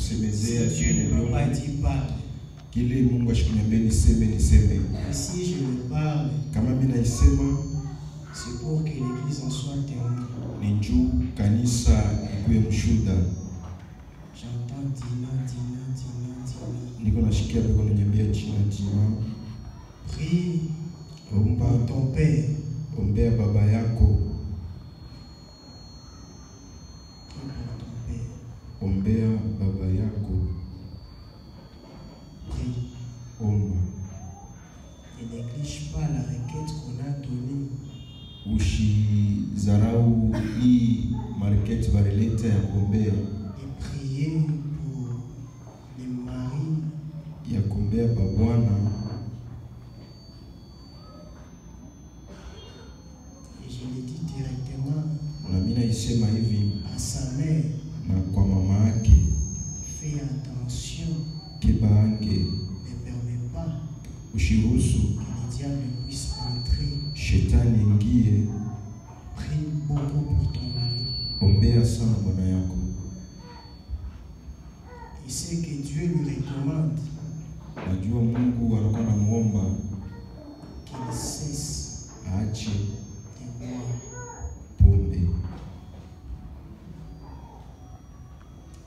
kusemezea Dieu ne m'a pas dit parle. Kile Mungu ashikuniambia niseme. Si je le parle, Kama mimi naisema c'est pour que l'église en soit témoin. ni juu kanisa ikuwe mshuhuda. J'entends Dina. Niko nashikia bego niambia Dina. Prie Omba pour ton père. Ombea baba yako. Ombea baba yako. Prie. Omba. Ne néglige pas la requête qu'on a donnée. Ushizarau hii market barileta ya kuombea. Et prier pour les maris. Ya kuombea babwana. Et je le dis directement. Na mimi naisema hivi à sa mère. Na kwa mama yake. Fais attention. Kibange. Ne permets pas. Ushiruhusu. Que le diable puisse entrer. Shetani ingie. Prie beaucoup pour ton mari. Ombea sana bwana yako. Il sait que Dieu lui recommande. Najua Mungu anakuwa anamuomba qu'il cesse aache de boire. pombe.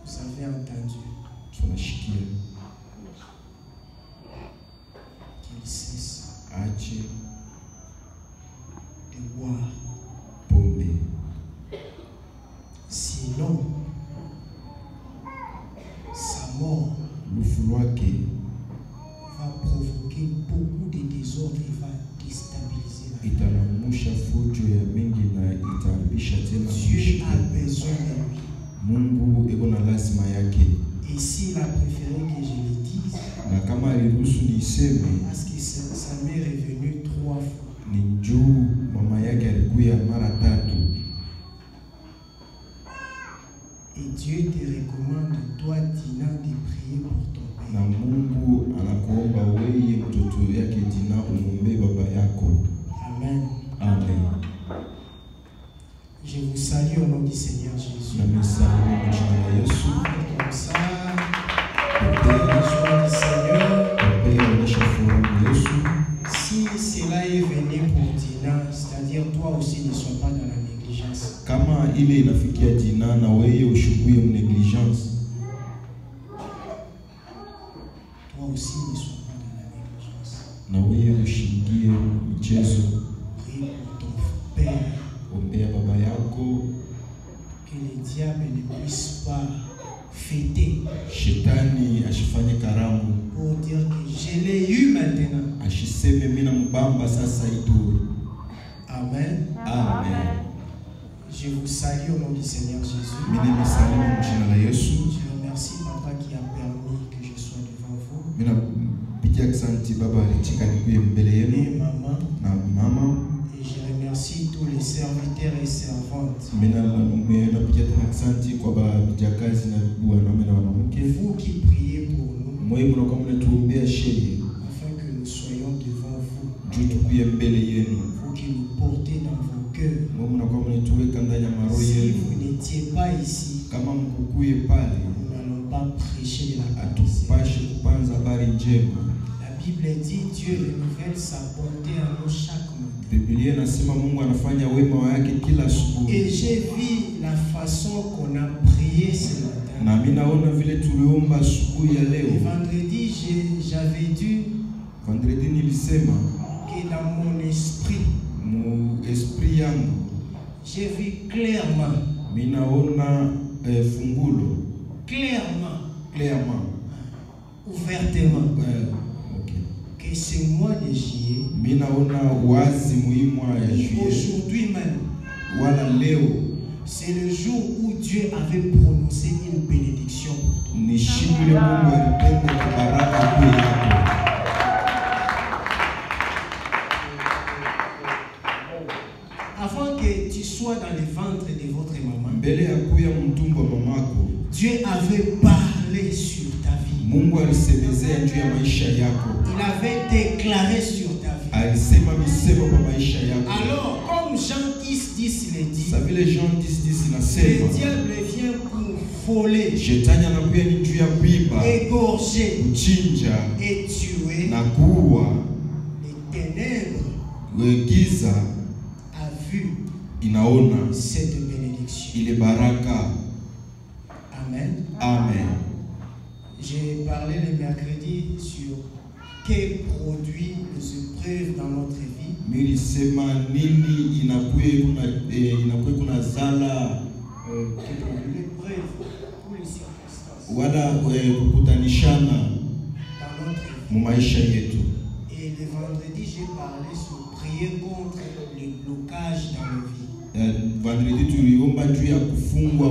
Vous avez entendu? Tunashikia qu'il cesse aache de boire. pombe. Sinon, sa mort lufu lwake va provoquer beaucoup de désordre et va déstabiliser la vie. itanamusha fujo ya mingi na itaribisha tena. Dieu a besoin de lui. Mungu iko na lazima yake. Et s'il a préféré que je le dise, na kama aliruhusu niiseme, parce que sa mère est venue 3 fois. Ni juu mama yake alikuya mara 3. Et Dieu te recommande, toi, Dina, de prier pour ton père. Na Mungu anakuomba wewe mtoto yake Dina umombe baba yako. Amen. Amen. Je vous salue au nom du Seigneur Jésus. Na misali kwa jina la Yesu. Comme ça, pour la joie du Seigneur. Si cela est venu pour Dina, c'est-à-dire toi aussi ne sois pas dans la négligence. Kama ile inafikia Dina na wewe ushukuye mnegligence. Toi aussi ne sois pas dans la négligence. Na wewe ushingie mchezo. Prie pour ton père. Ombea baba yako. Que le diable ne puisse pas fêter. Shetani ashifanye karamu. Pour dire que je l'ai eu maintenant. Ashiseme mina mbamba sasa itu. Amen. Amen. Je vous salue au nom du Seigneur Jésus. Mine misalimu mjina la Yesu. Je remercie Papa qui a permis que je sois devant vous. Mina pitia asante baba alitika nikuye mbele yenu. Et maman. Na mama. Et je remercie tous les serviteurs et servantes. Mina pitia asante kwa bajakazi na wanaume na wanawake. Vous qui priez pour nous. Mwe mnakuwa mnatuombea sheria. Afin que nous soyons devant vous. Juu tukuye mbele yenu. Vous qui nous portez dans vos cœurs. Mwe mnakuwa mnatuweka ndani ya maroho Si yenu. vous n'étiez pas ici, Kama mkukuye pale, nous n'allons pas prêcher de la parole. atupashe kupanza habari njema. La Bible dit Dieu renouvelle sa bonté à nous chaque matin. Biblia inasema Mungu anafanya wema wake kila asubuhi. Et j'ai vu la façon qu'on a prié ce matin. Na mimi naona vile tuliomba asubuhi ya Et leo. vendredi, j'avais dû Vendredi nilisema que dans mon esprit, yangu j'ai vu clairement. Mimi naona fungulo. Clairement. Ouvertement. Okay. Que ce mois de juillet. Mimi naona wazi muhimu ya juillet. Aujourd'hui même. Wala leo. C'est le jour où Dieu avait prononcé une bénédiction. Ni siku ile Mungu alipenda baraka kwa yako. Avant que tu sois dans le ventre de votre maman, mbele ya kuya mtumbo mamako, Dieu avait parlé sur ta vie. Mungu alisemezea juu ya maisha yako. Il avait déclaré sur ta vie. Alisema misemo kwa maisha yako. Alors, comme Jean 10:10 le dit, ça veut les Jean 10:10 inasema, le diable vient pour voler, shetani anakuja ni juu ya égorger kuchinja et tuer, na kuua. les ténèbres Giza a vu inaona cette bénédiction. ile baraka. Amen. Amen. J'ai parlé le mercredi sur quel produit les épreuves dans notre vie. Nilisema nini inakuwa kuna zala L'épreuve ou les circonstances wala kukutanishana dans notre vie. mu maisha yetu. Et le vendredi, j'ai parlé sur prier contre les blocages dans nos vies. Vendredi tuliomba juu ya kufungwa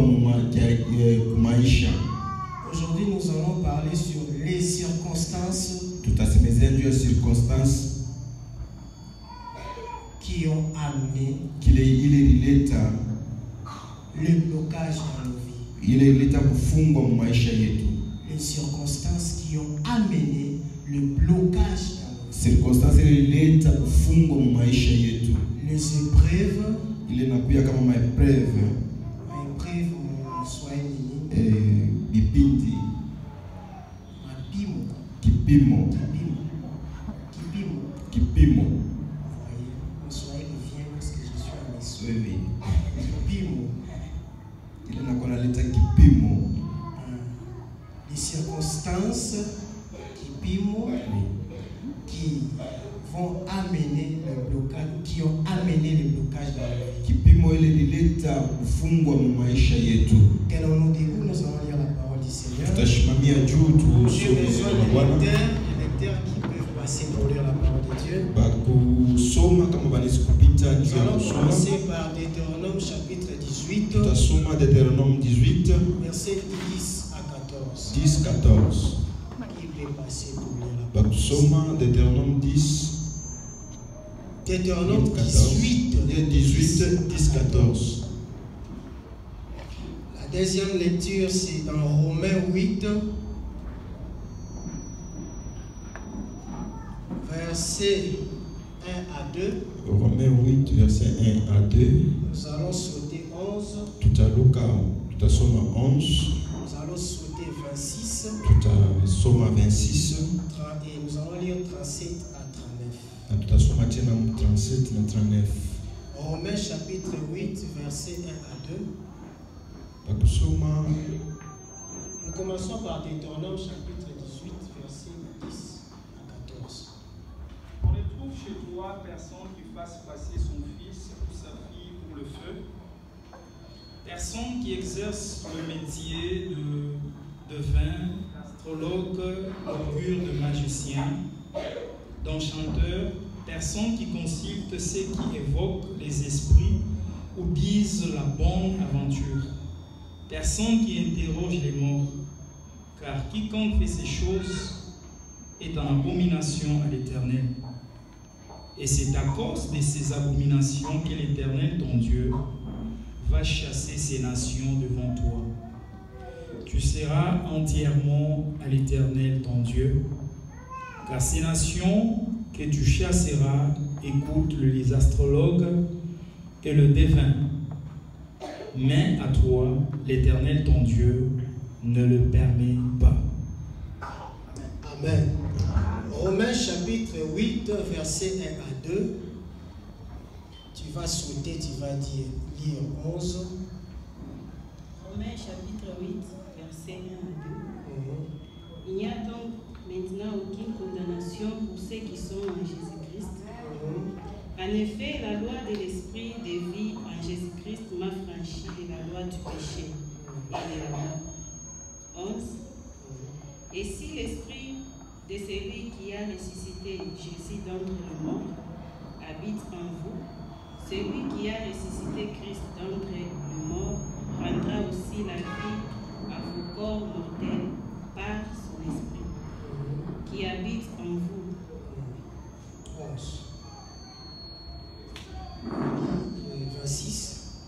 maisha. Aujourd'hui, nous allons parler sur les circonstances Tutasemezea juu ya circonstances qui ont amené ile ilileta le blocage dans nos vies. ile ilileta kufungwa mu maisha yetu. Les circonstances qui ont amené le blocage dans nos vies. Circonstances ile ilileta kufungwa mu maisha yetu. Les épreuves, Ile nakuya kama maepreuve bipindi kipimo. Vous voyez, le Swahili vient parce que je suis à Missouri. Kipimo. Ile nakuwa naleta kipimo. Les circonstances kipimo qui vont amener le blocage, qui ont amené le blocage dans la vie. Kipimo ile lileta kufungwa mu maisha yetu. Qu'allons-nous dire? Nous allons lire la parole du Seigneur. Tutashimamia juu tu. J'ai besoin des lecteurs qui peuvent passer pour lire la parole de Dieu. Bakusoma kama banaweza kupita Nous njia ya allons kusoma. commencer par Deutéronome chapitre 18, Tutasoma Deutéronome 18, versets 10 à 14. 10-14. Qui peut passer pour lire la parole? Bakusoma Deutéronome 10, Deutéronome 14. 18, 10-14. La deuxième lecture, c'est dans Romains 8, versets 1 à 2. Romains 8, verset 1 à 2. Nous allons sauter 11. Tutasoma 11. Nous allons sauter 26. Tutasoma 26. Et nous allons lire 37 à 39. Na tutasoma tena 37 na 39. Romains chapitre 8, versets 1 à 2. Bakusoma. Nous commençons par Deutéronome chapitre 18, versets 10 à 14. On ne trouve chez toi personne qui fasse passer son fils ou sa fille pour le feu, personne qui exerce le métier de devin, d'astrologue, d'augure, de magicien, d'enchanteur, personne qui consulte ceux qui évoquent les esprits ou disent la bonne aventure, personne qui interroge les morts, car quiconque fait ces choses est en abomination à l'Éternel. Et c'est à cause de ces abominations que l'Éternel, ton Dieu, va chasser ces nations devant toi. Tu seras entièrement à l'Éternel, ton Dieu, car ces nations que tu chasseras écoutent les astrologues et le devin. Mais à toi, l'Éternel, ton Dieu, ne le permet pas. Amen. Romains chapitre 8, verset 1 à 2. Tu vas sauter, tu vas lire 11. Romains chapitre 8, verset 1 à 2. Il n'y a donc maintenant aucune condamnation pour ceux qui sont en Jésus-Christ. En effet, la loi de l'esprit de vie en Jésus-Christ m'a franchi de la loi du péché et de la mort. 11. Et si l'esprit de celui qui a ressuscité Jésus d'entre les morts habite en vous, celui qui a ressuscité Christ d'entre les morts rendra aussi la vie à vos corps mortels par son esprit qui habite en vous. 11. 26.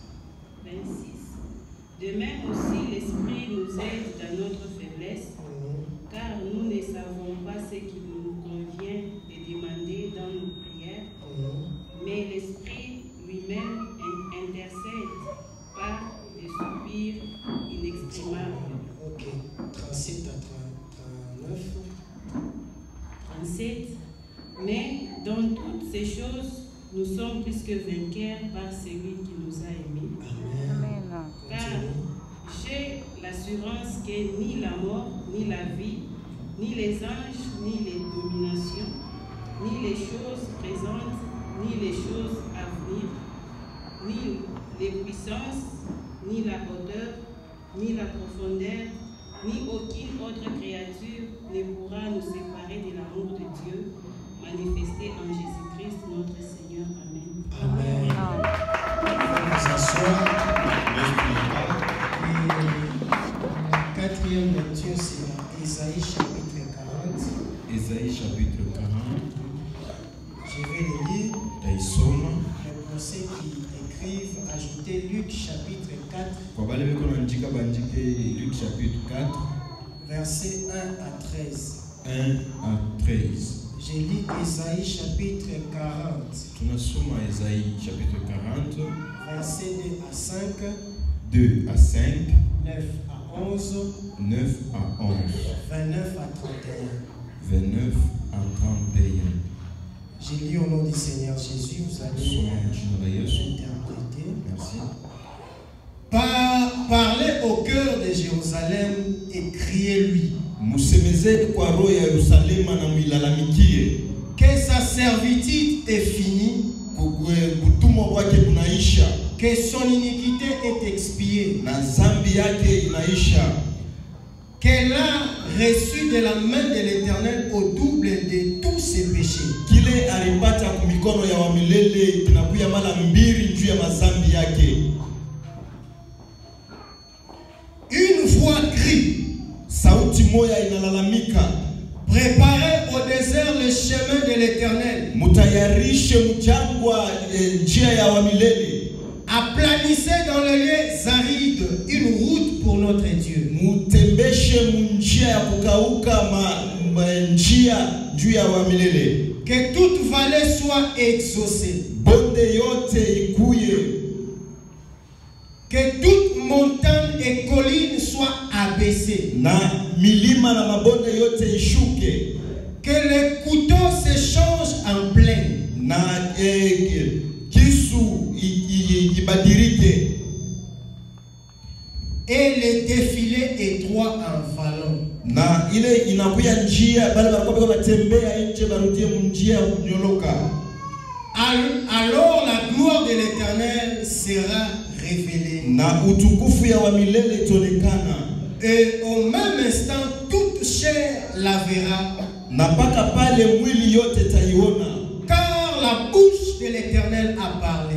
26. De même aussi, l'Esprit nous aide dans notre faiblesse, car nous ne savons pas ce qu'il nous convient de demander dans nos prières, mais l'Esprit lui-même intercède par des soupirs inexprimables. Ok. ces choses, nous sommes plus que vainqueurs par celui qui nous a aimés. Amen. Car j'ai l'assurance que ni la mort, ni la vie, ni les anges, ni les dominations, ni les choses présentes, ni les choses à venir, ni les puissances, ni la hauteur, ni la profondeur, ni aucune autre créature ne pourra nous séparer de l'amour de Dieu manifesté en Jésus-Christ notre Seigneur. Amen. Amen. On va s'asseoir. Et la quatrième lecture, c'est dans Ésaïe chapitre 40. Ésaïe chapitre 40. Je vais le lire. Taisoma. Mais pour ceux qui écrivent, ajoutez Luc chapitre 4. Kwa bale beko naandika bandike Luc chapitre 4. Versets 1 à 13. 1 à 13. J'ai lu Ésaïe chapitre 40. Tunasoma Ésaïe chapitre 40. Versets 2 à 5. 2 à 5. 9 à 11. 9 à 11. 29 à 31. 29 à 31. J'ai lu au nom du Seigneur Jésus, vous allez interpréter. Merci. Parlez au cœur de Jérusalem et criez-lui. Que sa servitude est finie, que son iniquité est expiée, qu'elle a reçu de la main de l'Éternel au double de tous ses péchés. Une voix crie. Préparez au désert le chemin de l'Éternel. Aplanissez dans les lieux arides une route pour notre Dieu. Que toute vallée soit exaucée. Que toute montagne et colline soient abaissées. Que les couteaux se changent en plaine. Et les défilés étroits en vallon. Alors la gloire de l'Éternel sera révélée. Et au même instant, toute chair la verra. Car la bouche de l'Éternel a parlé.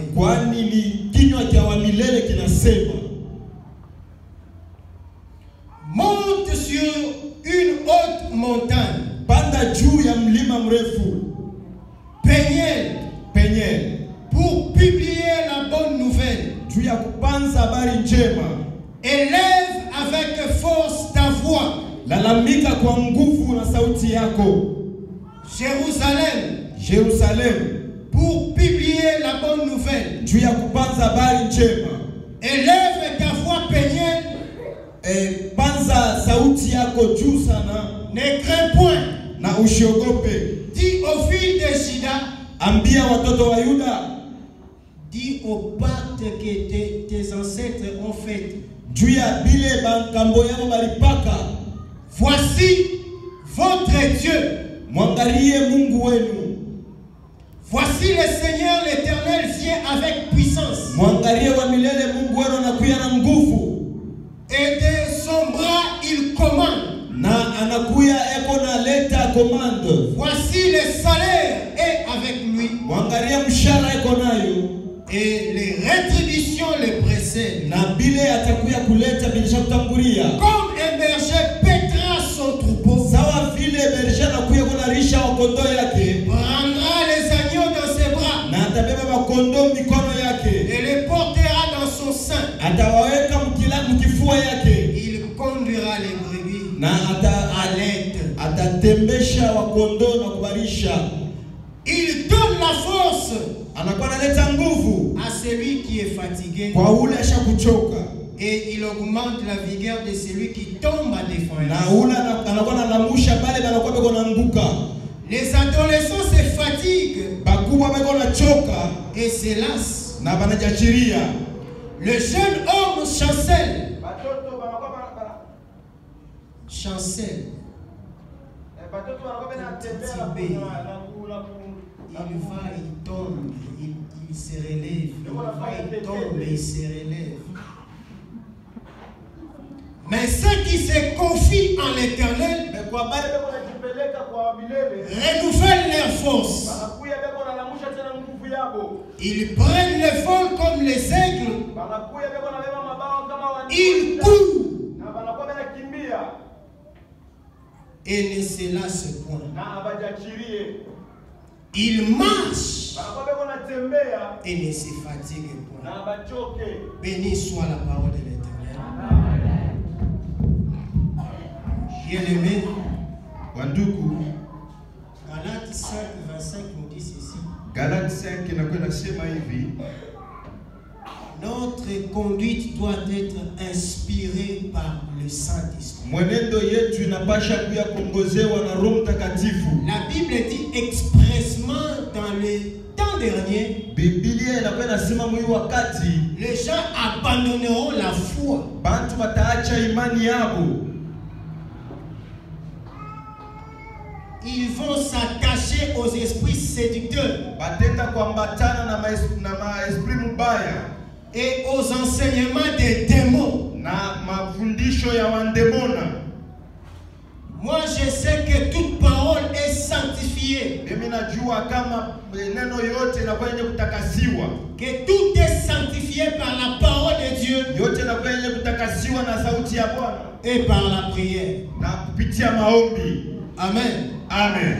Monte sur une haute montagne. Peignez pour publier la bonne nouvelle. Élève avec force ta voix. Jérusalem, pour publier la bonne nouvelle. Élève ta voix, peignez. Ne crains point. Dis aux filles de Juda. Dis au pacte que tes ancêtres ont fait. Voici votre Dieu. Voici le Seigneur l'Éternel vient avec puissance. Et de son bras il commande. Voici le salaire est avec lui. Et les rétributions le précèdent. Comme un berger paîtra son troupeau, prendra les agneaux dans ses bras et les portera dans son sein. Il conduira les brebis à l'aide. Il donne la force à celui qui est fatigué. Et il augmente la vigueur de celui qui tombe à défaut. Les adolescents se fatiguent bakubwa beko na choka et se lassent. na banajachiria. Le jeune homme chancelle. Chancelle. Il va, il tombe, il se relève. Il va, il tombe, il se relève. Mais ceux qui se confient en l'Éternel renouvellent leurs forces. Ils prennent le vol comme les aigles. Ils courent et ne se lassent point. Ils marchent et ne se fatiguent point. Béni soit la parole de l'Éternel. Bien-aimé, Galates 5, 25 nous dit ceci. Galates 5 inakwenda sema hivi, notre conduite doit être inspirée par le Saint-Esprit. mwenendo yetu inapasha kuya kuongozewa na Roho Mtakatifu. La Bible dit expressement dans le temps dernier, Biblia inakwenda sema mwi wakati les gens abandonneront la foi. bantu bataacha imani yabo. Ils vont s'attacher aux esprits séducteurs Batenda kuambatana na maesprit mubaya et aux enseignements des démons. na mafundisho ya wandemona. Moi, je sais que toute parole est sanctifiée, Mimi najua kama neno yote inakuwa yenye kutakasiwa. que tout est sanctifié par la parole de Dieu Yote inakuwa yenye kutakasiwa na sauti ya Bwana et par la prière. na kupitia maombi. Amen. Amen.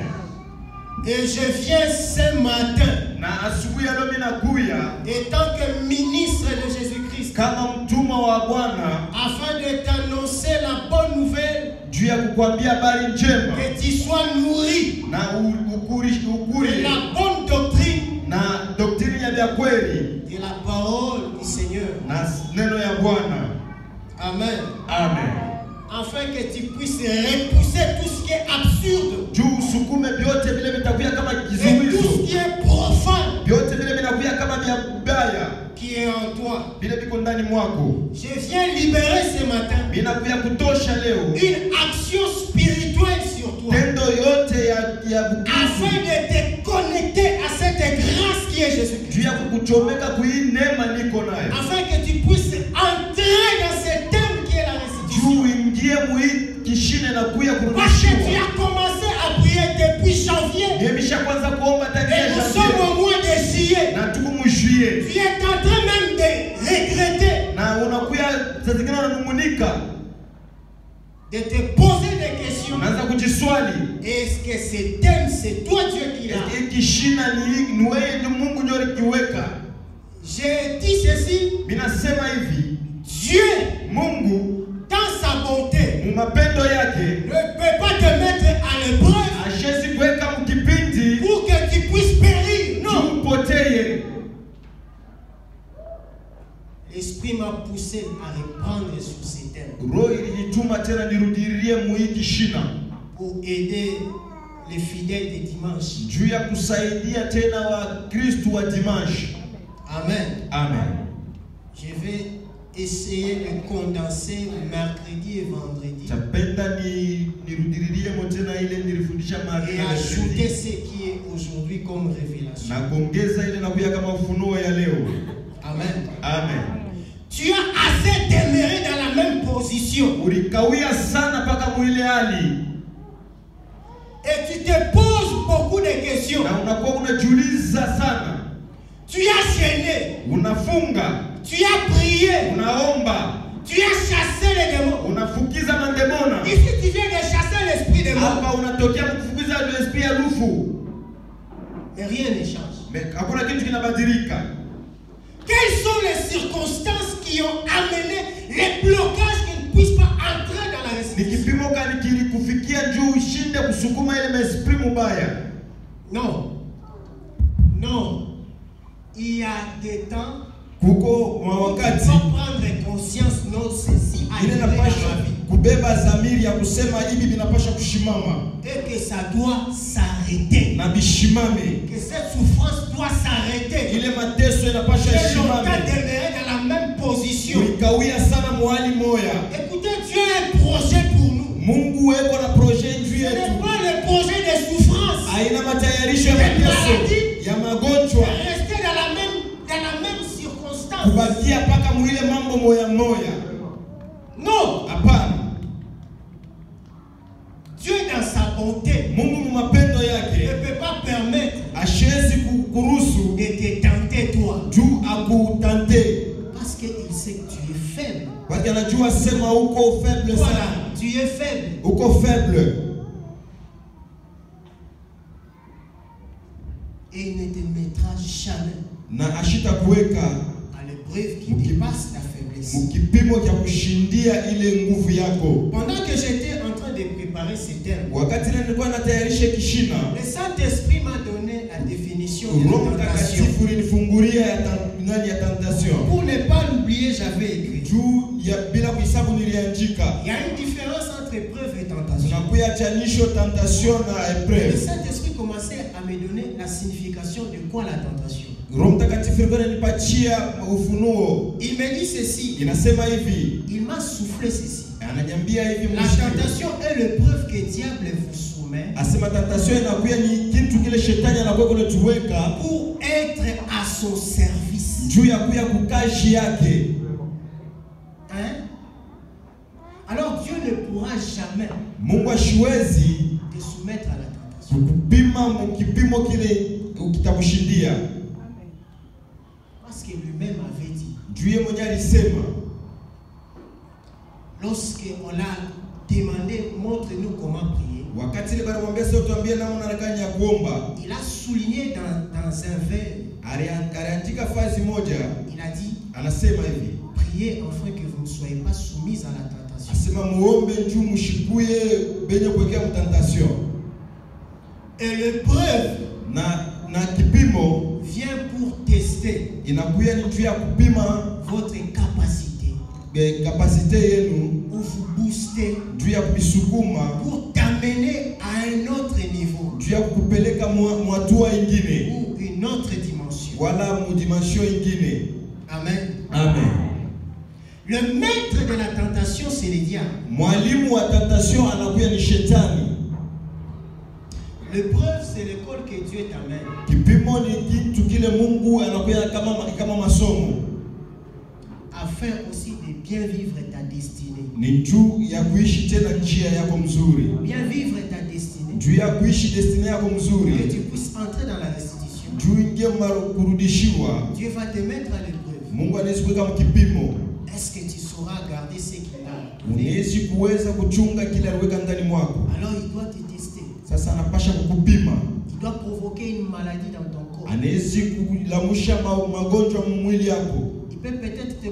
Et je viens ce matin, Na asubuhi leo mimi nakuya en tant que ministre de Jésus-Christ, kama mtumwa wa Bwana afin de t'annoncer la bonne nouvelle, juu ya kukwambia habari njema que tu sois nourri na de ukuri la bonne doctrine na doktrini ya vya kweli de la parole du Seigneur. na neno ya Bwana. Amen. Amen. Afin que tu puisses repousser tout ce qui est absurde Juu usukume vyote vile vitakuya kama et tout kizuizo, ce qui est profane vyote vile vinakuya kama vya baya qui est en toi. vile viko ndani mwako. Je viens libérer ce matin Vinakuya kutosha leo une action spirituelle sur toi tendo yote ya afin bukufu de te connecter à cette grâce qui est Jésus-Christ. juu ya kukuchomeka kuhii neema niko nayo, Afin que tu puisses entrer dans ce thème qui est la restitution. juu uingie muhii kishine na kuya Parce que tu kurudishiwa. as commencé à prier depuis janvier Nimeisha kwanza kuomba et tangia nous sommes janvier au mois de juillet. na tuko mjuie Tu es en train même de regretter, na unakuya saa zingine unanungunika, de te poser des questions. unaanza kujiswali Est-ce que ce thème, c'est toi Dieu qui l'a? hii kishina ni wewe, ni Mungu ndio alikiweka. J'ai dit ceci, Minasema hivi, Dieu, Mungu dans sa bonté, mu mapendo yake ne peut pas te mettre à l'épreuve ashezi kuweka mkipindi pour que tu puisses périr. Non. juu upoteye. L'Esprit m'a poussé à reprendre sur ces thèmes Roho ilinituma tena nirudirie muhii kishina pour aider les fidèles de dimanche. juu ya kusaidia tena wa Kristu wa dimanche. Amen. Amen. Je vais essayer de condenser mercredi et vendredi Tapenda nirudiririe mo tena ile nilifundisha et mahali ajouter ce qui est aujourd'hui comme révélation. na kuongeza ile nakuya kama ufunuo ya leo. Amen. Amen. Tu as assez demeuré dans la même position Ulikawia sana paka mwile hali et tu te poses beaucoup de questions. na unakuwa unajiuliza sana, Tu as gêné, unafunga, tu as prié, unaomba, tu as chassé les démons. unafukiza mandemona. Ici, tu viens de chasser l'esprit des morts. Hapa unatokea kufukiza esprit ya lufu. Mais rien ne change. Mais hakuna kitu kinabadilika. Quelles sont les circonstances qui ont amené les blocages qui ne puissent pas entrer dans la Ni restitution? kipimo gani kilikufikia juu ushinde kusukuma ile esprit mubaya? Non. Non. Il y a des temps Kuko où tu wakati dois prendre conscience, non, ceci a ile été dans ma napasha vie. kubeba zamiri ya kusema hivi vinapasha kushimama Et que ça doit s'arrêter. s'arrêter. na bishimame. Que cette souffrance doit s'arrêter. Ile mateso inapasha J'ai longtemps shimame. demeuré dans la même position. Ulikawia sana mwali moya. Écoutez, Dieu a un projet pour nous. Mungu eko na projet juu Ce yetu. n'est pas le projet de souffrance. Haina matayarisho ya mateso, ya magonjwa. Rester dans la même circonstance. Kubakia paka mwile mambo moya moya. Non. Hapana. Dieu dans sa bonté Mungu mapendo ne yake peut pas permettre ashezi kuruhusu de te tenter toi. juu akutante. Parce qu'il sait que tu es faible. Waki anajua sema uko faible Voilà, sana. tu es faible. Uko faible. Et il ne te mettra jamais Na ashita kuweka à l'épreuve qui dépasse ta faiblesse. mkipimo cha kushindia ile nguvu yako. Pendant que j'étais en train de préparer ces termes, Wakati nilikuwa natayarisha kishina, le Saint-Esprit m'a donné la définition de Roho la tentation. Mtakatifu ulinifungulia ya tentation. Pour ne pas l'oublier, j'avais écrit. Juu ya bila kuhesabu niliandika. Il y a une différence entre épreuve et tentation. Tunakuya chanisho tentation na Le épreuve. Saint-Esprit commençait à me donner la signification de quoi la tentation. Roho Mtakatifu alikuwa ananipatia ufunuo. Il me dit ceci. Inasema hivi. Il m'a soufflé ceci. Ananiambia hivi La tentation est l'épreuve que diable vous soumet asema tentation inakuya ni kitu kile shetani anakuwa kuletuweka pour être à son service. juu ya kuya kukaji yake. Hein? Alors Dieu ne pourra jamais Mungu ashiwezi te soumettre à la tentation. kukupima mkipimo kile kitakushindia. Parce que lui-même avait dit, Juu yeye mwenyewe alisema lorsqu'on l'a demandé, montre-nous comment prier, wakati ile balimwambia sasa tuambie namna nakanya ya kuomba, il a souligné dans un vers, aliandika fazi moja, il a dit, anasema hivi, priez afin que vous ne soyez pas soumis à la tentation. asema muombe juu mshikuye benye kuwekea mtentation. Et l'épreuve Na kipimo vient pour tester inakuya ni juu ya kupima votre capacité, kapasite yenu, pour vous booster, juu ya kuisukuma, pour t'amener à un autre niveau, juu ya kukupeleka mwatua ingine ou une autre dimension. wala mudimension ingine. Amen. Amen. Le maître de la tentation, c'est le diable. Mwalimu wa tentation anakuya ni shetani. L'épreuve, c'est l'école que Dieu t'amène. Kipimo ni kitu kile Mungu anakuya kama masomo. Afin aussi de bien vivre ta destinée. Ni juu ya kuishi tena njia yako mzuri. Bien vivre ta destinée. Juu ya kuishi destiny yako Que mzuri. tu puisses entrer dans la restitution. Juu ingie kurudishiwa. Dieu va te mettre à l'épreuve. Mungu anaweza kuweka mkipimo. Est-ce que tu sauras garder ce qu'il a donné? Unaweza kuweza kuchunga kile aliweka ndani mwako. Alors il doit te tester. Sasa anapasha kukupima. Il doit provoquer une maladie dans ton corps. Anaweza kulamusha magonjwa mwili yako. Il peut peut-être te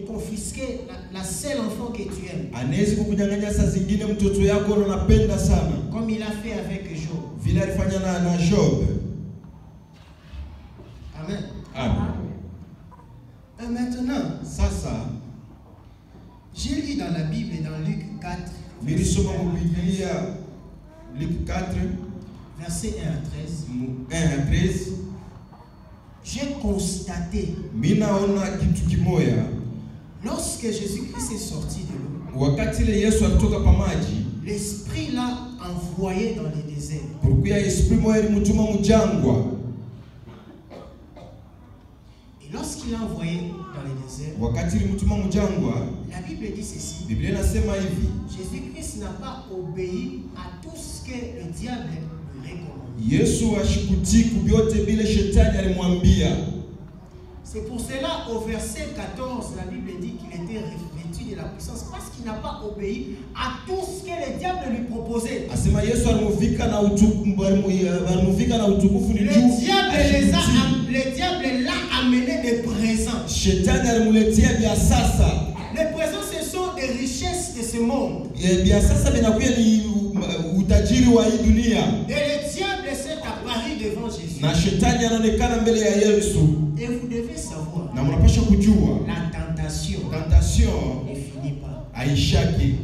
confisquer la seule enfant que tu aimes. Anaweza kukunyang'anya saa zingine mtoto yako unapenda sana. Comme il a fait avec Job. Vile alifanya na Job. Amen. Amen. Et maintenant, Sasa j'ai lu dans la Bible, dans Luc 4, nilisoma Biblia Luc 4 verset 1 à 13. 1 à 13. J'ai constaté, Minaona kitu kimoya. lorsque Jésus-Christ est sorti de l'eau, Wakati ile Yesu alitoka pa maji, l'Esprit l'a envoyé dans le désert. kulikuwa esprit moya ilimtuma mjangwa. Et lorsqu'il l'a envoyé dans le désert, Wakati ilimtuma mjangwa, la Bible dit ceci. Biblia inasema hivi, Jésus-Christ n'a pas obéi à tout ce que le diable lui recommande. Yesu ashikutii kubyote bile shetani alimwambia. C'est pour cela, au verset 14, la Bible dit qu'il était revêtu de la puissance parce qu'il n'a pas obéi à tout ce que le diable lui proposait. Asema Yesu alimuvika na utukufu ni Le juu. diable l'a amené des présents. Shetani alimuletea vya sasa. Les présents, ce sont des richesses de ce monde. Vya sasa vinakuwa ni utajiri wa hii dunia. Et le diable s'est apparu devant Jésus. Na shetani anaonekana mbele ya Yesu. Et vous devez savoir, Na mnapaswa kujua la tentation tentation ne finit pas. haishaki.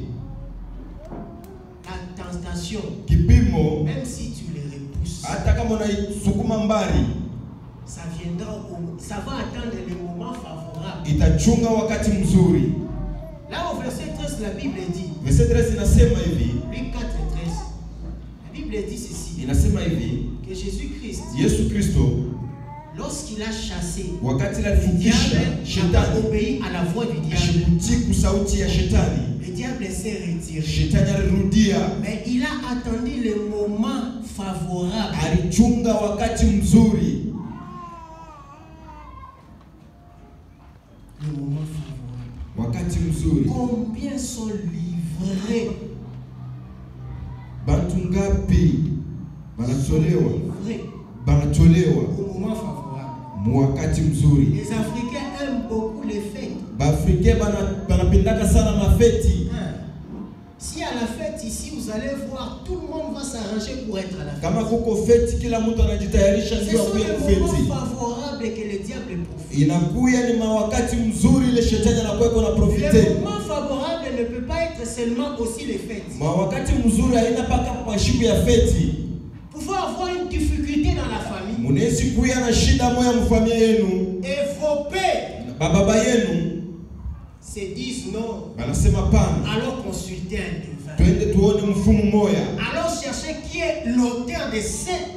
La tentation, Kipimo même si tu hata kama unaisukuma mbali, ça va attendre le moment favorable. itachunga wakati mzuri. Là au verset 13 la Bible dit, Verset 13 inasema hivi, Luc 4:13, la Bible dit ceci, inasema hivi, que Jésus-Christ, Yesu Kristo lorsqu'il a chassé wakati le alifukisha diable, n'a shetani, pas obéi à la voix du diable. ashikutii sauti ya shetani, Le diable s'est retiré. shetani alirudia. Mais il a attendu le moment favorable. Alichunga wakati mzuri, Le moment favorable. wakati mzuri. Combien sont livrés? Bantu ngapi banatolewa, Livrés banatolewa au moment favorable. wakati mzuri. Les Africains aiment beaucoup les fêtes. Baafrika banapendaka sana mafeti. Si à la fête ici, vous allez voir, tout le monde va s'arranger pour être à la fête. Kama kuko feti, kila mtu anajitayarisha Ce ndio sont akuye les kufeti. moments favorables que le diable profite. Inakuya ni mawakati mzuri ile shetani anakuwa na Les profite. moments favorables ne peut pas être seulement aussi les fêtes. Mawakati mzuri haina paka mashiku ya feti. Pouvez avoir une difficulté dans la famille. Munezi kuya na shida moya mfamilia yenu, Et vos pères baba yenu se disent non. banasema pana, Alors consultez un devin. twende tuone mfumo moya, Alors cherchez qui est l'auteur de cette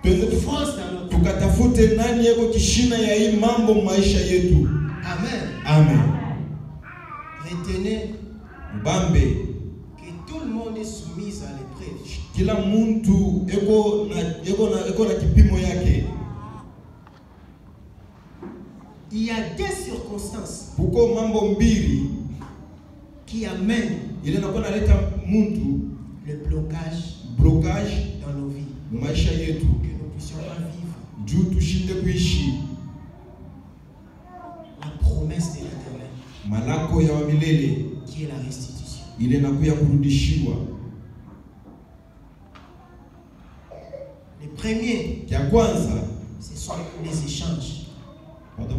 twende souffrance dans notre vie. tukatafute nani yeko kishina ya hii mambo maisha yetu. Amen. Amen. Retenez Mbambe que tout le monde est soumis à l'épreuve. kila muntu eko na kipimo yake. Il y a des circonstances Kuko mambo mbili qui amènent ile nakuwa naleta muntu le blocage blocage dans nos vies, maisha yetu que nous puissions pas vivre juu tushinde kuishi la promesse de l'Éternel, malako ya milele qui est la restitution. ile nakuya kurudishiwa. Les premiers, Ya kwanza, ce sont les échanges. pardon,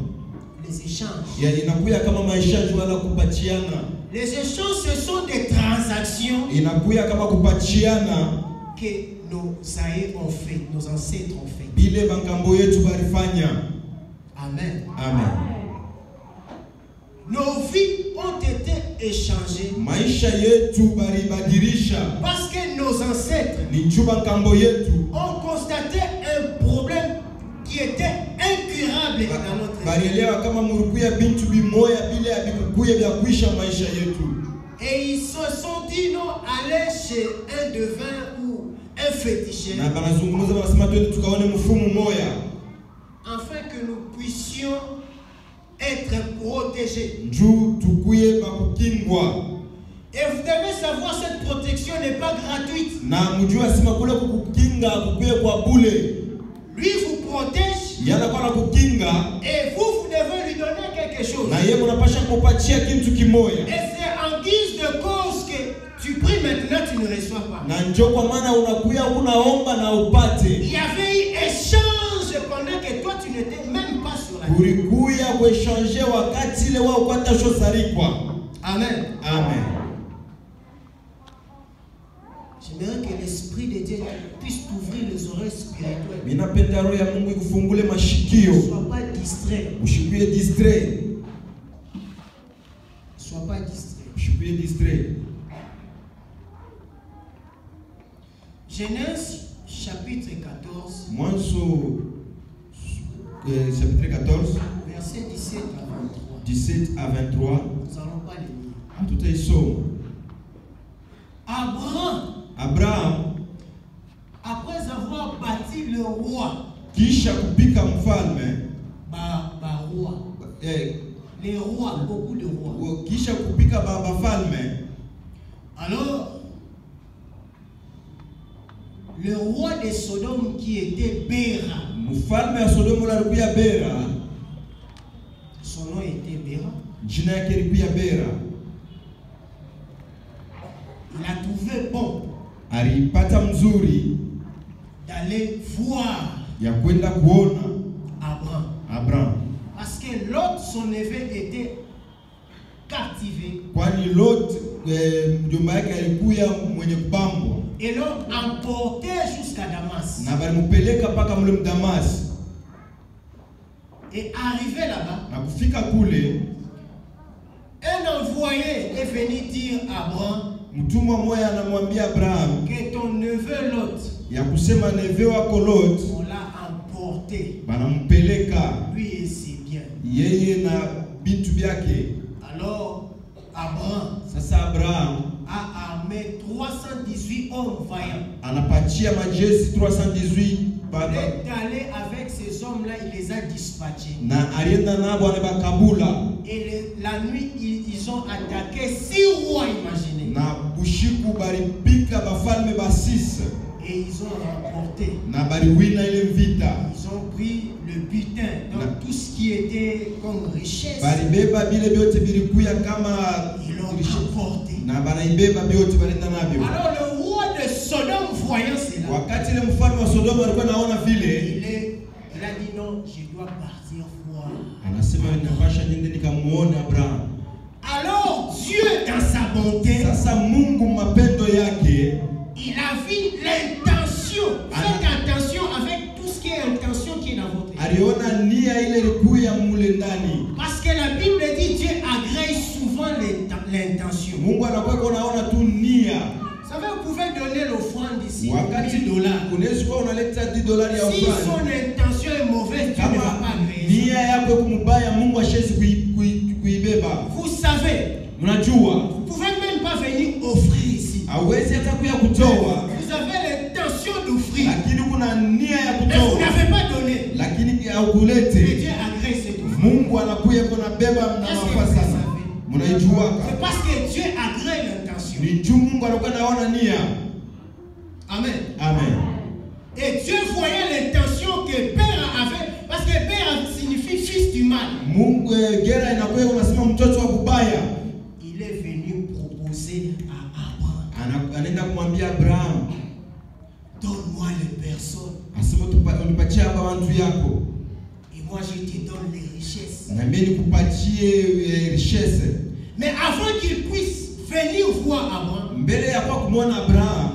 Les échanges. ya inakuya kama maisha wala kupatiana, Les échanges, ce sont des transactions inakuya kama kupatiana que nos aïeux ont fait, nos ancêtres ont fait. bile bangambo yetu barifanya. Amen. Amen. Nos vies ont été échangées Maisha yetu baribadilisha parce que nos ancêtres ni juu bangambo yetu ont constaté un problème qui était incurable dans notre vie. barielewa kama murukuya bintu bimoya bile abikukuye bya kuisha maisha yetu. Et ils se sont dit non, aller chez un devin ou un féticheur, Na banazungumza wanasema twende tukaone mfumo moya afin que nous puissions être protégés. juu tukuye bakukingwa. Et vous devez savoir, cette protection n'est pas gratuite. Na mjua sima kule kukukinga kukuye kwa bule. Lui vous protège Yana kwa na kukinga et vous devez lui donner quelque chose. na yeye mnapasha kupatia kitu kimoya. Et c'est en guise de cause que tu pries maintenant, tu ne reçois pas. Na njoo kwa maana unakuya unaomba na upate. Il y avait eu échange pendant que toi tu n'étais même pas sur la terre. Ulikuya kuechange wakati ile wao kwata shosarikwa. Amen. Amen. J'aimerais que l'Esprit de Dieu puisse t'ouvrir les oreilles spirituelles. Minapenda roho ya Mungu ikufungule Ne mashikio. sois pas distrait. Ushikuye distrait. Ne sois pas distrait. Ushikuye distrait. Genèse chapitre 14, Mwanzo chapitre 14 verset 17 à 23. 17 à 23. Nous n'allons pas les lire. Hatutaisoma. Abraham Après avoir bâti le roi, kisha kupika mfalme roi, les rois, beaucoup de rois. kisha kupika baba falme. Alors, le roi de Sodome qui était Béra, Mfalme wa Sodoma alikuwa Bera. son nom était Béra. Jina yake ilikuwa Bera. Il a trouvé bon Alipata mzuri d'aller voir ya kwenda kuona Abraham. Parce que Lot, son neveu, était captivé. Kwani Lot mjomba yake alikuwa mwenye kubambwa. Et l'ont emporté jusqu'à jusqu'à Damas. Na balimupeleka paka mule Damas. Et arrivé là-bas, Na kufika kule, un envoyé est venu dire à Abraham mtumwa mmoja anamwambia Abraham que ton neveu Lot, ya kusema neve wako Lot on l'a emporté, banampeleka lui et ses biens. yeye na bintu byake. Alors Abraham Sasa Abraham a armé 318 hommes vaillants. anapatia majesi 318 Il baba est allé avec ces hommes-là, il les a dispatchés. na alienda nabo anabakabula Et la nuit, ils ont attaqué 6 rois, imaginez. na bushiku baripika bafalme ba 6 Et ils ont remporté. na bariwina ile vita. Ils ont pris le butin, donc tout ce qui était comme richesse, Baribeba bile byote bilikuya kama ils l'ont emporté. na banaibeba byote balenda nabyo. Alors le roi de Sodome, voyant cela, Wakati ile mfalme wa Sodoma alikuwa naona vile, il a dit non, je dois partir voir. anasema ninapasha niende nikamuone Abraham. Alors Dieu dans sa bonté, Sasa Mungu mapendo yake il a vu l'intention, cette intention avec tout ce qui est intention qui est dans votre vie. aliona nia ile ilikuya mule ndani. Parce que la Bible dit Dieu agrée souvent l'intention. Mungu anakuwa unaona tu nia. Vous savez, vous pouvez donner l'offrande ici, Wakati $10. unaweza kuwa unaleta $10 ya Si ufrani. son intention est mauvaise, Dieu ne va Kama pas agréer. nia yako kumubaya, Mungu hashezi kuibeba. Vous savez, Mnajua, vous ne pouvez même pas venir offrir ici. hauwezi hata kuya kutoa, Vous avez l'intention d'offrir, lakini kuna nia ya mais vous kutoa, n'avez pas donné. lakini Et haukulete. Dieu agrée cette offrande. Mungu anakuya kuna beba na Est-ce que mafaa vous sana. savez? Mnaijuaka. C'est parce que Dieu agrée l'intention. Ni juu Mungu anakuwa naona nia. Amen. Amen. Et Dieu voyait l'intention que Père avait, parce que Père signifie fils du mal. Mungu gera inakuwa unasema mtoto wa kubaya. Il est venu proposer à Abraham, Anaenda kumwambia Abraham, donne-moi les personnes asema unipatie hapa watu yako. et moi je te donne les richesses. Na mimi nikupatie richesse. Mais avant qu'il puisse venir voir Abraham, Mbele ya kwa kumwona Abraham,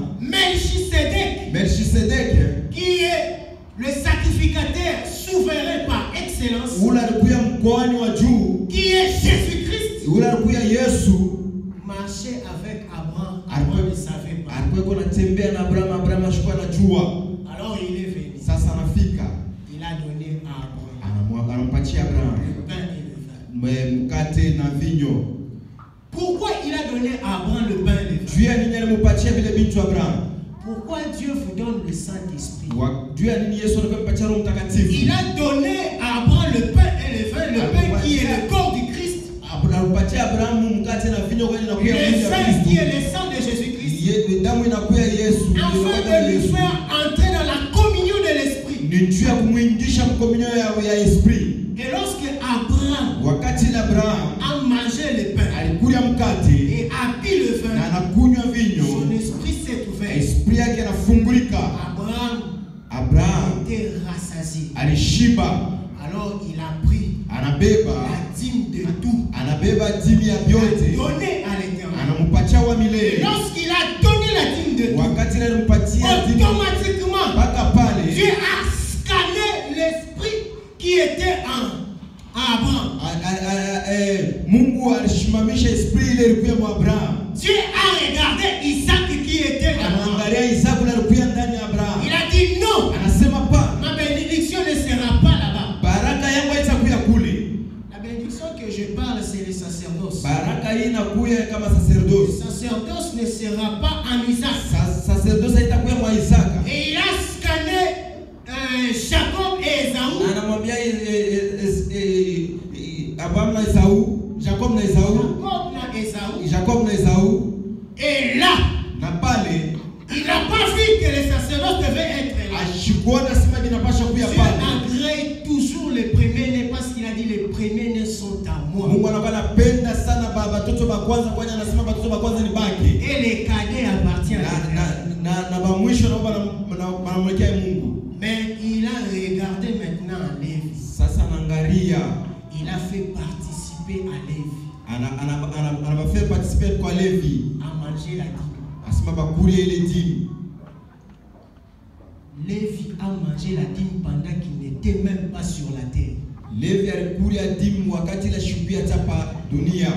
Melchisedec, qui est le sacrificateur souverain par excellence, ule alikuya mkoani wa juu, qui est Jésus-Christ, ule alikuya Yesu, marchait avec Abraham. Abraham ne savait pas. alikuwa anatembea na Abraham, Abraham ashikuwa anajua. Alors il est venu. Sasa anafika, Il a donné à Abraham anampatia Abraham le pain et le vin. mkate na vinyo. Pourquoi il a donné à Abraham le pain et le vin? Juu ya nini alimpatia vile bintu Abraham? Pourquoi Dieu vous donne le Saint-Esprit? Juu ya nini Yesu alimpatia Roho Mtakatifu? Il a donné à Abraham le pain et le vin, le pain qui est le corps du Christ, Alimpatia Abraham mkate na vinyo kwa le inakuya mwili wa vin qui est Kristo. le sang de Jésus-Christ, Damu inakuya Yesu, afin de lui faire entrer dans la communion de l'Esprit. ni juu ya kumwingisha mkomunyo ya esprit. Et lorsque Abraham Wakati Abraham a mangé le pain alikulia mkate et a bu le vin, na anakunywa vinyo, son esprit s'est ouvert. esprit yake anafungulika. Abraham était rassasié. alishiba, Alors il a pris anabeba la dîme de tout, anabeba dimi ya vyote, donné à l'Éternel. anampatia wa Et milele. lorsqu'il a donné la dîme de tout, Wakati alimpatia dimi automatiquement, mpaka pale Dieu a scanné l'esprit qui était en Abraham. Mungu alishimamisha esprit ile ilikuwa kwa Abraham. Dieu a regardé Isaac qui était en Abraham. Anaangalia Isaka ile ilikuwa ndani ya Abraham. Il a dit non, Anasema pa, ma bénédiction ne sera pas là-bas. baraka yangu haitakuya kule. La bénédiction que je parle, c'est le sacerdoce. Baraka hii inakuya kama sacerdoce. Le sacerdoce ne sera pas en Isaac. Sacerdoce haitakuya kwa Isaka. Et il a scanné Jacob et Esaü. Anamwambia Abraham na Esau, Jacob na Esau, Jacob na Esau. Et là, Na pale il n'a pas vu que le sacerdoce devait être là. ashikuona sema binapasha kuya Dieu pale. agrée toujours les premiers-nés parce qu'il a dit les premiers-nés sont à moi. Mungu anakuwa anapenda sana batoto ba kwanza, kwani anasema batoto ba kwanza ni baki. Et les cadets appartiennent à Na ba mwisho na banamwekea Mungu. Mais il a regardé maintenant à Lévi. Sasa anaangalia, Il a fait participer à Lévi anabafanya participer kwa Levi. à manger la dîme. Asema bakuli ile dini. Lévi a mangé la dîme pendant qu'il n'était même pas sur la terre. Levi alikulia dimu wakati la shubia tapa dunia.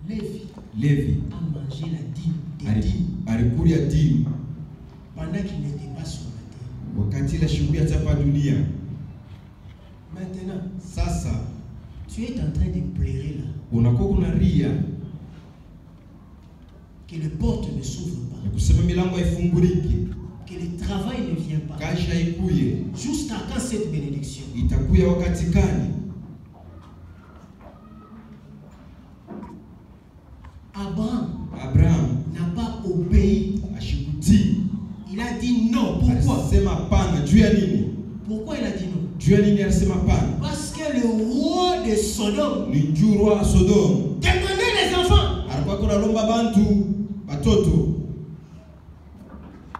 Levi a mangé la dîme alikulia dimu pendant qu'il n'était pas sur la terre. wakati la shubia tapa dunia. Maintenant, Sasa tu es en train de pleurer là. unakuwa kunalia Que les portes ne s'ouvrent pas. na kusema milango haifunguliki, Que le travail ne vient pas. kasha ikuye. Jusqu'à quand cette bénédiction? Itakuya wakati gani? Abraham n'a pas obéi. ashikutii. Il a dit non. Pourquoi? Alisema hapana. Juu ya nini? Pourquoi il a dit non? Juu ya nini alisema hapana? Parce que le roi de Sodome Ni juu roi wa Sodoma demandait les enfants. alikuwa kunalomba bantu watoto.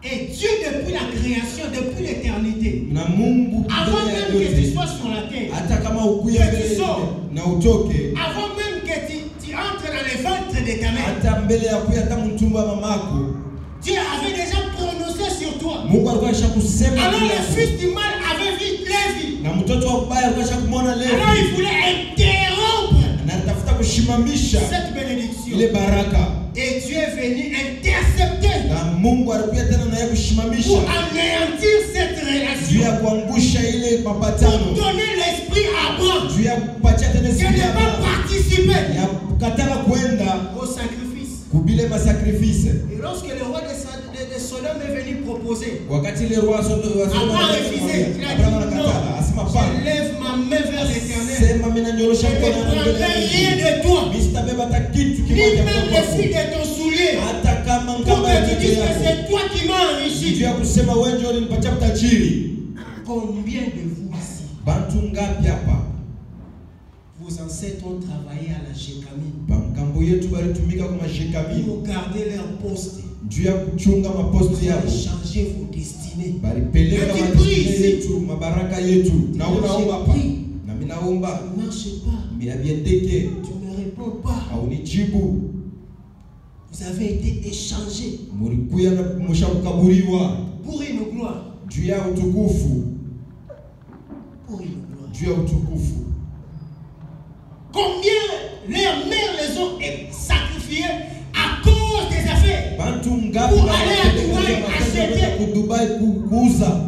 Et Dieu, depuis la création, depuis l'éternité, Na Mungu avant mbele ya même que tu yote, sois sur la terre, hata kama ukuya mbele na utoke, avant même que tu entres dans les ventres de ta mère, hata mbele ya kuya hata mtumbo wa mamako, Dieu avait déjà prononcé sur toi. Mungu alikuwa alishakusema. Alors le fils du mal avait vu Lévi. Na mtoto wa ubaya alikuwa alishakumwona Levi. Alors il voulait interrompre Anatafuta kushimamisha cette bénédiction. ile baraka. Et Dieu est venu intercepter Na Mungu alikuja tena naye kushimamisha pour anéantir cette juu relation. ya kuangusha ile Pour mapatano, donner l'esprit à Abraham juu ya kupatia tena de siku ne ya pas participer ya kukatala kwenda au sacrifice. kubile masakrifise. Et lorsque le roi de Sodome est venu proposer, Wakati ile roi Sodoma Abraham a refusé. Il a dit non, asema pana, je lève ma main vers l'éternel. sema mimi nanyorosha Je ne mkono wangu mbele prendrai ya rien Mungu. de toi, Mimi sitabeba hata kitu ni kimoja même kutoka le fil kwako, de ton soulier, hata kama pour ngamba ya que tu kitu dises que yako, c'est toi qui m'as juu enrichi. ya kusema wewe ndio ulinipatia utajiri. Combien de vous ici, Bantu ngapi hapa vos ancêtres ont travaillé à la Jécamine bamkambo yetu balitumika kwa mashikami pour garder leur poste, juu ya kuchunga maposti pour yao, changer vos destinées? balipeleka Eti madini prise. yetu, mabaraka yetu. Na unaomba hapa Prie. na mimi naomba, Ça ne marche pas. miabiendeke Tu ne réponds pas. haunijibu. Vous avez été échangés Mulikuya na mshakukaburiwa pour une gloire. juu ya utukufu, Pour une gloire. juu ya utukufu. Combien leurs mères les ont sacrifiés à cause des affaires Bantu ngapi Pour aller à Dubai, wanapeleka acheter. ku Dubai kuuza,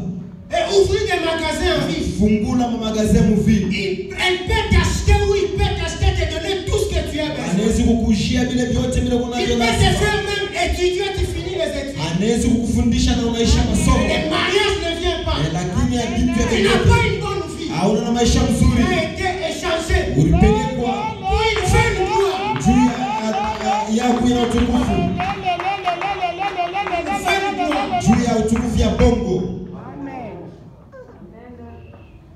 et ouvrir des magasins en ville. fungula mamagazin muvili, Elle peut t'acheter ou il peut t'acheter, te donner tout ce que tu as besoin. anawezi kukushia vile vyote vile Il kunavyo peut te lazima, faire même étudier, tu finis les études. anawezi kukufundisha na unaisha masomo, Le mariage ne vient pas. lakini ya vitu Tu n'as vyote pas une bonne vie. hauna na maisha Tu mzuri, as été échangé ulipelekwa pour une vaine gloire. juu ya kuya utukufu, Vaine gloire. juu ya utukufu ya bongo.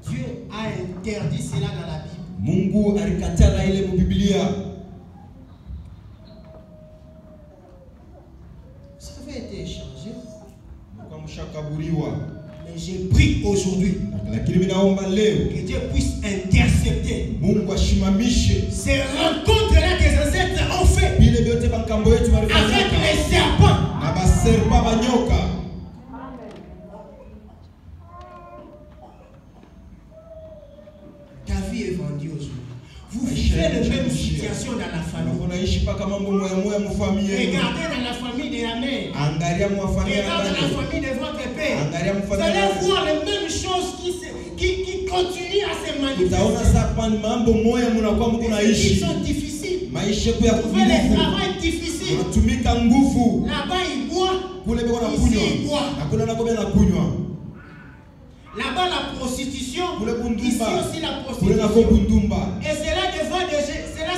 Dieu a interdit cela dans la Bible. Mungu alikatala ile mu Biblia. Ça avait été échangé. Kwa mshakaburiwa. Mais j'ai pris aujourd'hui Lakini mimi naomba leo que Dieu puisse intercepter Mungu ashimamishe ces rencontres-là que les ancêtres ont fait vile vyote bakambo yetu avec walifanya les serpents. na baserpa banyoka. Ta vie est vendue aujourd'hui. Vous vivez la même situation dans la famille. Unaishi paka mambo moya moya mu familia yenu. Regardez dans la famille de la mère. Angalia mu familia Regardez dans la yako. famille de votre père. Angalia mu Vous familia allez yako. voir les mêmes choses qui continuent à se Utaona manifester. sasa ni mambo moya mnakuwa mko Ils naishi. sont difficiles. Maisha yako ya Vous faites les nguvu. travail difficiles. Unatumika nguvu. Là-bas, ils boivent. Kule beko na Ici, kunywa. ils boivent. Na kule nako na kunywa. Là-bas, la prostitution. Kule Ici bundumba. aussi, la Kule nako prostitution. bundumba. Et cela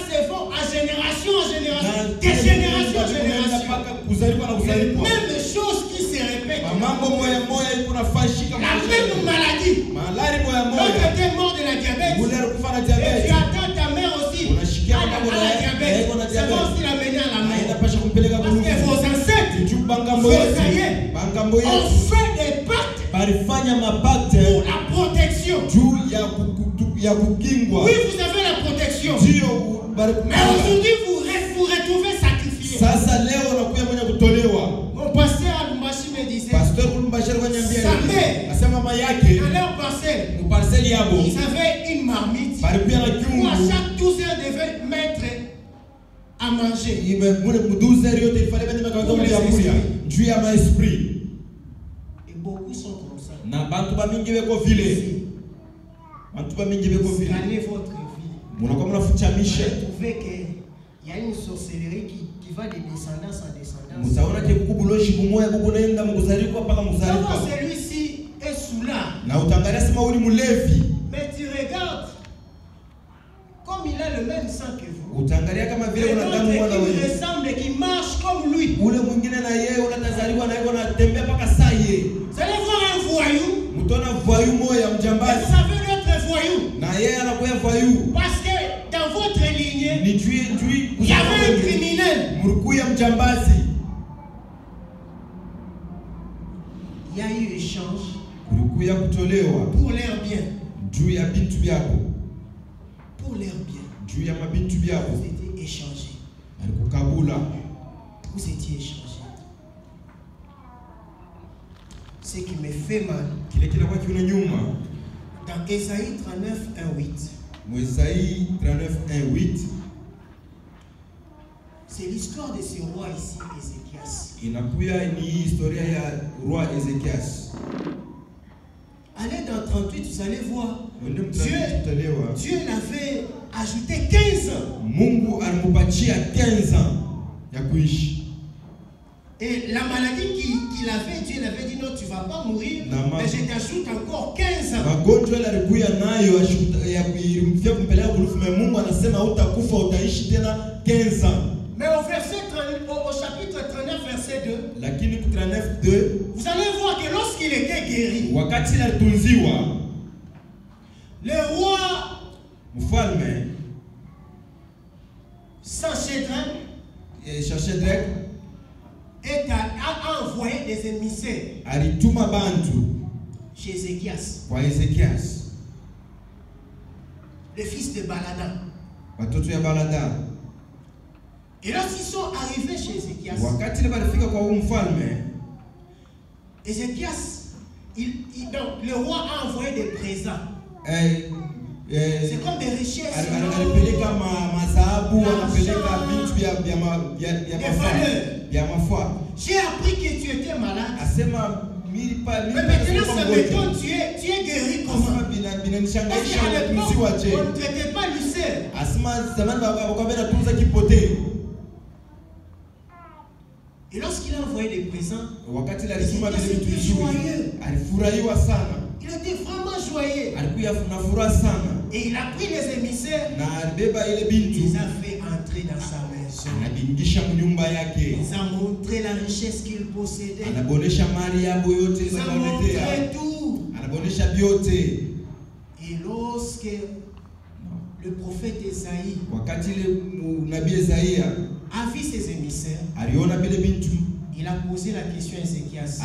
se vend à génération en génération. Na De génération en kunaenda génération. mpaka kuzaliwa na Les kuzaliwa. mêmes choses qui se répètent. Mambo moya moya iko nafashika La même maladie. malari moya Quand moya. tu étais mort de la diabète, Ule alikufa na et tu diabetes. attends ta mère aussi Unashikia à mambo la na diabète, yako na ça va diabetes. aussi l'amener à la mort. Inapasha kumpeleka Parce que kulufu. vos ancêtres Juu bangambo Vos yetu. aïeux Bangambo ont yetu. fait des pactes Balifanya pour mapate la protection. juu ya kukingwa. Oui, vous avez la protection. Ndio Mais aujourd'hui, vous retrouvez sacrifié. sasa leo unakuya mwenye kutolewa. Mon pasteur Alumbashi me disait, Pastor Kulumbashara kwenye yake Dans leur parcelle, muparcelle yabo ils avaient une marmite balikuya na où à kiungu chaque 12 heures devait mettre à manger. mune muduzeri yote ilifale bende makaweka ya kulia juu ya maesprit. Et beaucoup sont comme ça. Na bantu ba mingi beko vile. Bantu ba mingi beko vile. Scannez votre vie. Munakuwa mnafuchamisha. Vous trouvez qu'il y a une sorcellerie qui va de descendance en descendance. Musaona ke kubuloshi bumoya bubunaenda mukuzarikwa paka muzarikwa. Comment celui-ci est soulard? Na utangalia sema uli mulevi. Mais tu regardes, comme il a le même sang que vous. Utangalia kama vile Et una damu l'autre wala qui wewe. ressemble, qui marche comme lui. Ule mwingine na yeye unatazaliwa na yeye unatembea paka saa yeye. Vous allez voir un voyou. Mtona voyou moya Et mjambazi. vous savez l'autre voyou. Na yeye anakuwa voyou. Parce que dans votre lignée, Ni jui il y avait un criminel. Mrukuya mjambazi. Il y a eu échange Mrukuya kutolewa pour leur bien. juu ya bintu byako. Pour leur bien. Juu ya mabintu byako. Vous étiez échangés. Alikukabula. Vous étiez échangés. Ce qui me fait mal. Kile kinakuwa kiuna nyuma. Dans Ésaïe 39, 1, 8. Mwesaii 39:1-8 C'est l'histoire de ce roi ici, Ézéchias. inakuya ni historia ya roi Ezekias. Allez dans 38, vous allez voir. Wende mtalewa. Dieu l'avait ajouté 15 ans. Mungu alimupatia 15 ans ya kuishi. Et la maladie qu'il avait, Dieu l'avait dit non, tu ne vas pas mourir, mais je t'ajoute encore 15 ans. Magonjwa yale alikuya nayo ya kumfia kumpeleka kulufume. Mungu anasema utakufa utaishi tena 15 ans. Mais au chapitre 39, verset 2, Lakini 39:2 vous allez voir que lorsqu'il était guéri, wakati alitunziwa le roi mfalme Sanchédrec a envoyé des émissaires alituma bantu chez Ézéchias, kwa Ezekias, le fils de Baladan. watoto ya Balada. Et lorsqu'ils sont arrivés chez Ézéchias, Wakati walifika kwa huyu mfalme, Ézéchias, donc le roi a envoyé des présents. c'est comme des richesses. Alipeleka mazahabu, anapeleka vitu vya mafua. J'ai appris que tu étais malade. Asema mais maintenant, ça m'étonne, tu es guéri comment? Parce qu'à l'époque, on ne traitait pas l'ulcère. Et lorsqu'il a envoyé des présents, il était joyeux. Il était vraiment joyeux. Et il a pris les émissaires. Il les a fait entrer dans sa maison. Il a montré la richesse qu'il possédait. Il a montré tout. Et lorsque le prophète Esaïe a vu ses émissaires, il a posé la question à Ézéchias.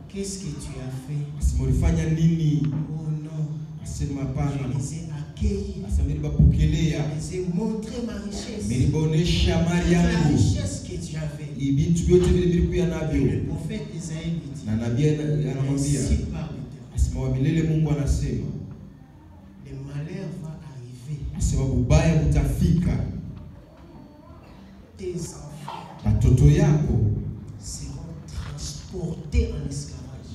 Qu'est-ce que tu as fait? Oh non. Je les ai accueillis. Je les ai montré ma richesse. La richesse que tu avais. Et le prophète Esaïe lui dit, ainsi parle l'Éternel. Le malheur va arriver. Tes enfants seront transportés en esclavage.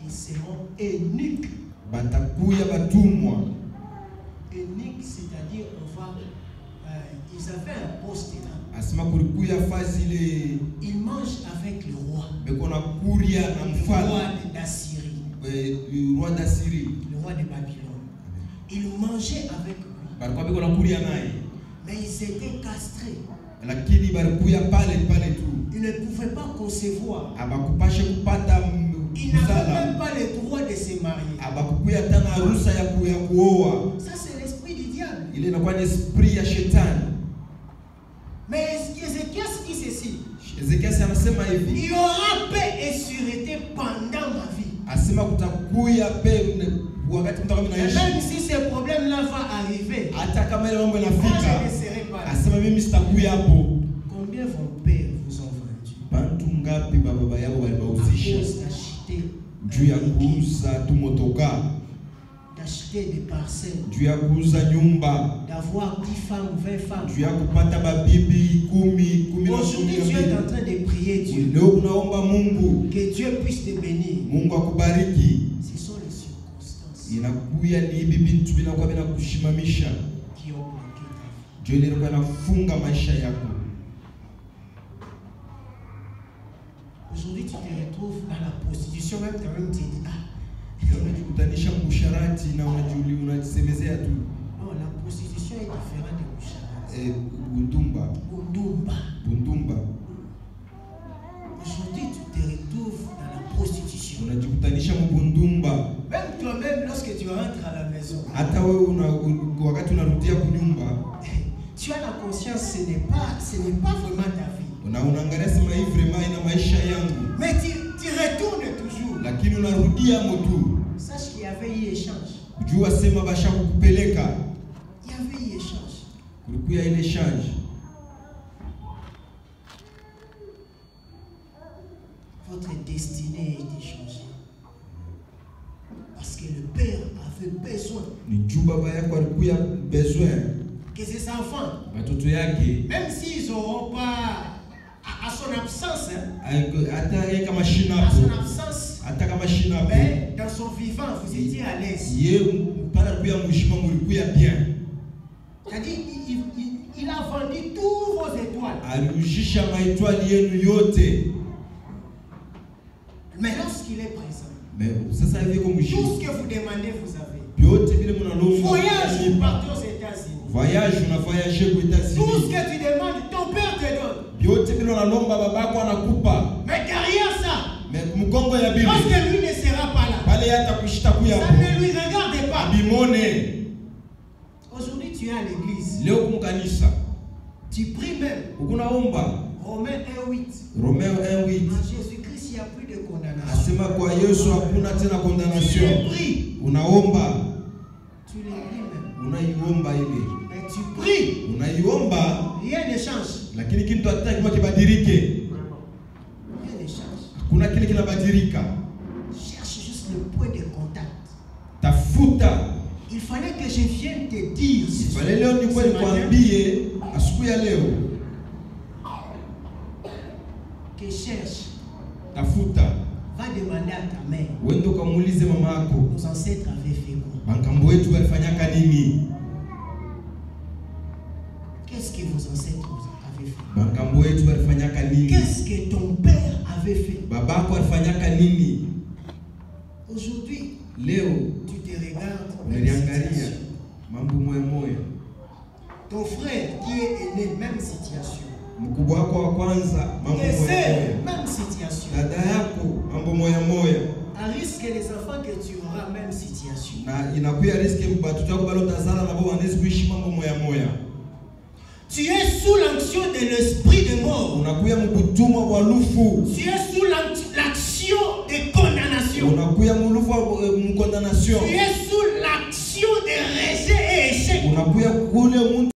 Ils seront eunuques. Eunuques, c'est-à-dire ils avaient un poste là. Ils mangent avec le roi. Le roi d'Assyrie. Le roi de Babylone. Ils mangeaient avec lui. Mais ils étaient castrés. Ils ne pouvaient pas concevoir. Ils n'avaient même pas le droit de se marier. Ça, c'est l'esprit du diable. Mais Ézéchias dit ceci. Il y aura paix et sûreté pendant ma vie. Et même si ce problème-là va arriver, moi je ne serai pas là. Combien vos pères vous ont vendu? ngapi baba yao walibauzisha juu ya kuuza tu motoka, d'acheter des parcelles, juu ya kuuza nyumba, d'avoir 10 femmes, 20 femmes. juu ya kupata babibi 10. Aujourd'hui, tu es en train de prier Dieu. Leo unaomba Mungu, Que Dieu puisse te bénir. Mungu akubariki. Ce sont les circonstances Inakuya ni bibi vitu vinakuwa vinakushimamisha, qui ont bloqué ta vie. ndio ile ilikuwa inafunga maisha yako. Aujourd'hui, tu te retrouves dans la prostitution, même toi-même tu dis, ah, Unajikutanisha mkusharati na unajisemezea tu non, la prostitution est différente de Boucharati. bundumba. Bundumba. Aujourd'hui, tu te retrouves dans la prostitution. Unajikutanisha mbundumba. Même toi-même, lorsque tu rentres à la maison, Hata wewe wakati unarudia kunyumba, tu as la conscience, ce n'est pas vraiment ta vie. unaangalia sema hii vraiment ina maisha yangu, Mais tu retournes toujours. lakini unarudia motu. Sache qu'il y avait eu échange. Jua sema basha kukupeleka, Il y avait eu échange. kulikuwa ile change. Votre destinée a été changée. Parce que le père avait besoin Ni juu baba yako alikuwa besoin que ses enfants, watoto yake, même s'ils n'auront pas à son absence, hata yeye kama shina à son hapo, absence, hata kama shina hapo, mais dans son vivant, vous étiez à l'aise. yeye mpaka kuya mshima mulikuwa bien. C'est-à-dire, il a vendu tous vos étoiles. Aliujisha maitwali yenu yote. Mais lorsqu'il est présent, Mais sasa hivi kwa tout mshima ce que vous demandez, vous avez. yote vile mnalomba. Voyage, vous partez aux États-Unis. Voyage una voyage kwa Tout ce États-Unis. que tu demandes, ton père te donne. Yote vile unalomba babako anakupa. Mais derrière ça, Mais mkongo ya bibi parce que lui ne sera pas là, pale hata kushita kuya ça ne lui regarde pas. bimone. Aujourd'hui, tu es à l'église. Leo kumkanisa Tu pries même. ukunaomba Romains 1:8. Romeo 1:8 En Jésus-Christ, il n'y a plus de condamnation. asema kwa Yesu hakuna tena Tu condamnation. les pries. Unaomba, Tu les pries même. unaiomba ile, Mais tu pries. unaiomba, Rien ne change. lakini kitu hata kama kibadilike, Rien ne change. kuna kile kinabadilika. Cherche juste le point de contact. Tafuta. Il fallait que je vienne te dire ce Pale leo nilikuwa ce matin, nikwambie asubuhi ya leo, que cherche. tafuta. Va demander à ta mère. Wende ukamuulize mama yako, Nos ancêtres avaient fait quoi? bangambo wetu walifanyaka nini? Qu'est-ce que vos ancêtres avaient fait? Bangambo wetu walifanyaka nini? Qu'est-ce que ton père avait fait? Babako alifanyaka nini? Aujourd'hui, Leo tu te regardes. unaliangalia mambo moya moya. Ton frère qui est aîné, même situation. Mkubwa wako wa kwanza mambo Et moya c'est moya. même situation. Dada yako mambo moya moya. À risque les enfants que tu auras, même situation. Na inakuya riski batoto yako balo tazala na bo wanaweza kuishi mambo moya moya. Tu es sous l'onction de l'esprit de mort. Unakuya mkutumwa wa lufu. Tu es sous l'action de condamnation. Unakuya mulufu wa mkondamnation. Tu es sous l'action de rejet et échec. Unakuya kule